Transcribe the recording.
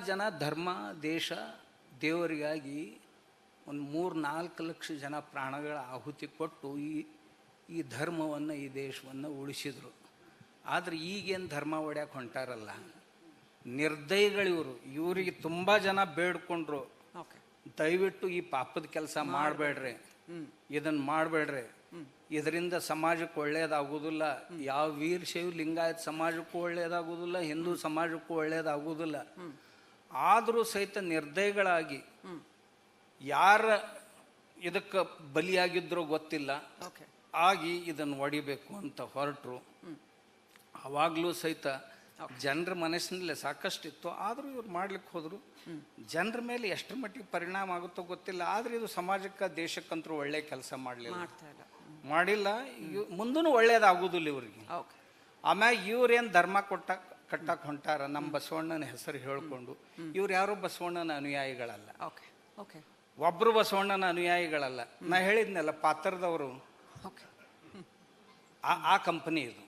ಜನ ಧರ್ಮ ದೇಶ ದೇವರಿಗಾಗಿ ಒಂದು 3-4 ಲಕ್ಷ ಜನ ಪ್ರಾಣಗಳ ಆಹುತಿ ಕೊಟ್ಟು ಈ ಧರ್ಮವನ್ನು ಈ ದೇಶವನ್ನು ಉಳಿಸಿದರು. ಆದರೆ ಈಗೇನು ಧರ್ಮ ಒಡ್ಯಾಕೆ ಹೊಂಟಾರಲ್ಲ ನಿರ್ದಯಿಗಳಿವರು. ಇವರಿಗೆ ತುಂಬ ಜನ ಬೇಡ್ಕೊಂಡ್ರು, ದಯವಿಟ್ಟು ಈ ಪಾಪದ ಕೆಲಸ ಮಾಡಬೇಡ್ರಿ, ಇದನ್ನು ಮಾಡಬೇಡ್ರಿ, ಇದರಿಂದ ಸಮಾಜಕ್ಕೆ ಒಳ್ಳೇದಾಗೋದಿಲ್ಲ. ಯಾವ ವೀರಶೈವ ಲಿಂಗಾಯತ ಸಮಾಜಕ್ಕೂ ಒಳ್ಳೇದಾಗೋದಿಲ್ಲ, ಹಿಂದೂ ಸಮಾಜಕ್ಕೂ ಒಳ್ಳೇದಾಗೋದಿಲ್ಲ. ಆದರೂ ಸಹಿತ ನಿರ್ದಯಗಳಾಗಿ ಯಾರ ಇದಕ್ಕೆ ಬಲಿಯಾಗಿದ್ರೋ ಗೊತ್ತಿಲ್ಲ ಆಗಿ ಇದನ್ನು ಒಡಿಬೇಕು ಅಂತ ಹೊರಟರು. ಅವಾಗಲೂ ಸಹಿತ ಜನರ ಮನಸ್ಸಿನಲ್ಲೇ ಸಾಕಷ್ಟಿತ್ತು. ಆದರೂ ಇವ್ರು ಮಾಡ್ಲಿಕ್ಕೆ ಹೋದರು. ಜನರ ಮೇಲೆ ಎಷ್ಟರ ಮಟ್ಟಿಗೆ ಪರಿಣಾಮ ಆಗುತ್ತೋ ಗೊತ್ತಿಲ್ಲ. ಆದರೆ ಇದು ಸಮಾಜಕ್ಕೆ ದೇಶಕ್ಕಂತರೂ ಒಳ್ಳೆ ಕೆಲಸ ಮಾಡಿಲ್ಲ. ಮುಂದೂ ಒಳ್ಳೇದಾಗೋದಿಲ್ಲ ಇವ್ರಿಗೆ. ಆಮ್ಯಾಗ ಇವ್ರೇನು ಧರ್ಮ ಕಟ್ಟಕ್ಕೆ ಹೊಂಟಾರ ನಮ್ಮ ಬಸವಣ್ಣನ ಹೆಸರು ಹೇಳ್ಕೊಂಡು. ಇವ್ರು ಯಾರೋ ಬಸವಣ್ಣನ ಅನುಯಾಯಿಗಳಲ್ಲ, ಒಬ್ಬರು ಬಸವಣ್ಣನ ಅನುಯಾಯಿಗಳಲ್ಲ. ನಾ ಹೇಳಿದ್ನಲ್ಲ ಪಾತ್ರದವರು, ಆ ಕಂಪನಿ ಇದು.